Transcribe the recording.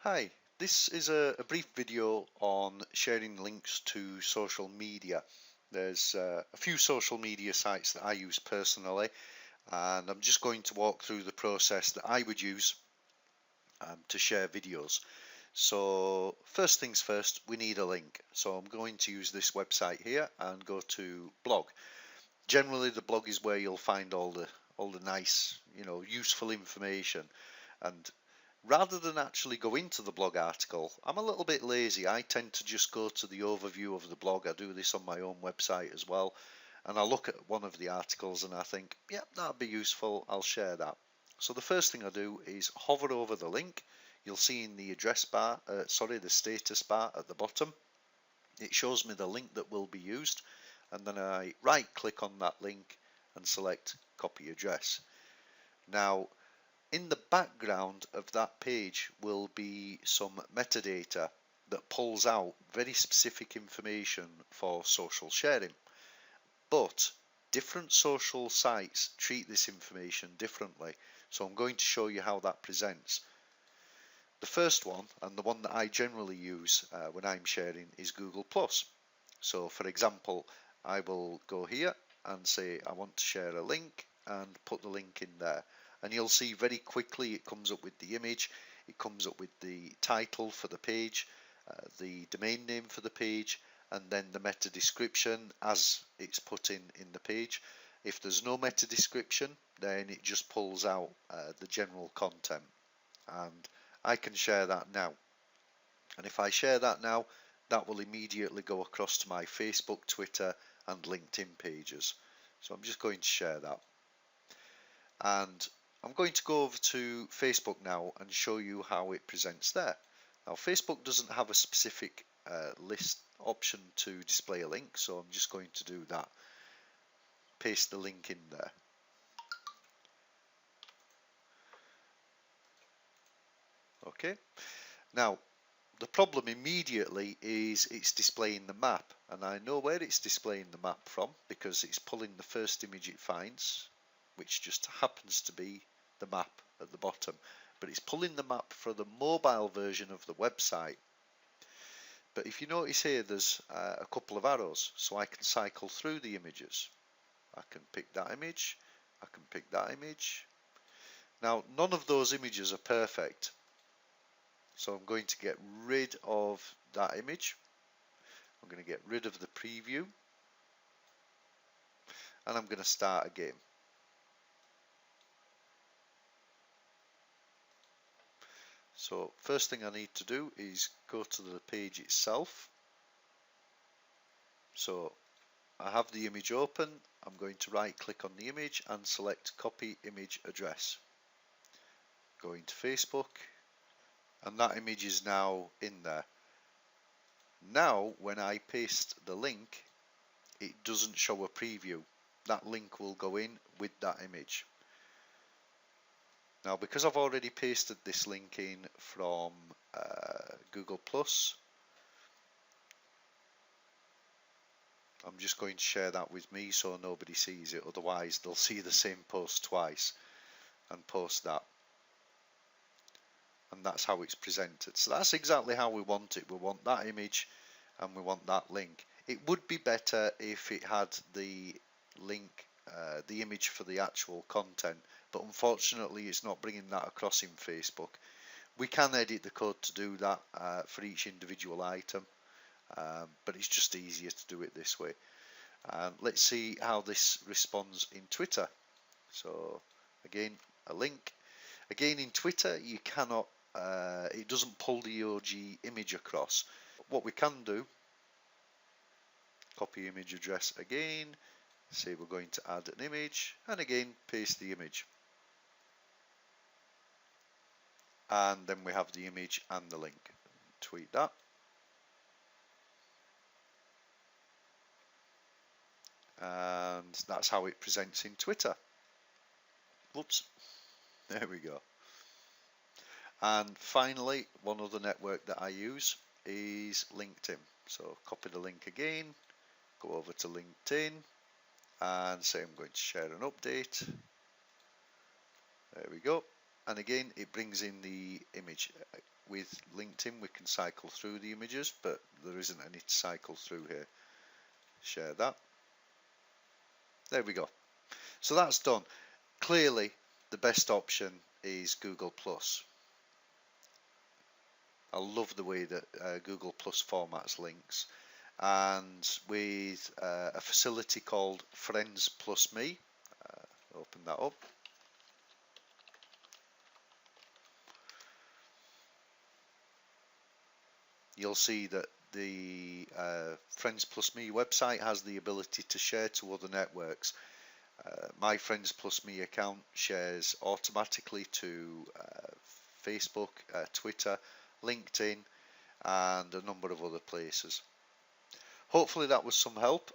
Hi, this is a brief video on sharing links to social media. There's a few social media sites that I use personally, and I'm just going to walk through the process that I would use to share videos. So first things first, we need a link. So I'm going to use this website here and go to blog. Generally, the blog is where you'll find all the nice, useful information. And rather than actually go into the blog article, I'm a little bit lazy. I tend to just go to the overview of the blog. I do this on my own website as well. And I look at one of the articles and I think, yeah, that'd be useful. I'll share that. So the first thing I do is hover over the link. You'll see in the address bar, the status bar at the bottom, it shows me the link that will be used. And then I right click on that link and select copy address. Now, in the background of that page will be some metadata that pulls out very specific information for social sharing. But different social sites treat this information differently. So I'm going to show you how that presents. The first one, and the one that I generally use when I'm sharing, is Google+. So for example, I will go here and say I want to share a link and put the link in there. And you'll see very quickly it comes up with the image, it comes up with the title for the page, the domain name for the page, and then the meta description as it's put in the page. If there's no meta description, then it just pulls out the general content. And I can share that now. And if I share that now, that will immediately go across to my Facebook, Twitter, and LinkedIn pages. So I'm just going to share that. And I'm going to go over to Facebook now and show you how it presents there. Now, Facebook doesn't have a specific list option to display a link, so I'm just going to do that. Paste the link in there. Okay. Now, the problem immediately is it's displaying the map, and I know where it's displaying the map from because it's pulling the first image it finds, which just happens to be the map at the bottom, but it's pulling the map for the mobile version of the website. But if you notice here, there's a couple of arrows, so I can cycle through the images. I can pick that image, I can pick that image. Now, none of those images are perfect, so I'm going to get rid of that image. I'm going to get rid of the preview, and I'm going to start again. So first thing I need to do is go to the page itself. So I have the image open. I'm going to right click on the image and select copy image address. Go into Facebook, and that image is now in there. Now when I paste the link, it doesn't show a preview. That link will go in with that image. Now, because I've already pasted this link in from Google+, I'm just going to share that with me so nobody sees it. Otherwise, they'll see the same post twice and post that. And that's how it's presented. So that's exactly how we want it. We want that image and we want that link. It would be better if it had the link, the image for the actual content, but unfortunately it's not bringing that across in Facebook. We can edit the code to do that for each individual item, but it's just easier to do it this way. Let's see how this responds in Twitter. So again, a link. Again, in Twitter, you cannot, it doesn't pull the OG image across. What we can do, copy image address again, say we're going to add an image, and again paste the image. And then we have the image and the link. Tweet that. And that's how it presents in Twitter. Whoops. There we go. And finally, one other network that I use is LinkedIn. So copy the link again, go over to LinkedIn and say I'm going to share an update. There we go. and again it brings in the image. With LinkedIn we can cycle through the images, but there isn't any to cycle through here. Share that. There we go. So that's done. Clearly the best option is Google Plus. I love the way that Google Plus formats links, and with a facility called Friends Plus Me, open that up. You'll see that the Friends Plus Me website has the ability to share to other networks. My Friends Plus Me account shares automatically to Facebook, Twitter, LinkedIn, and a number of other places. Hopefully that was some help.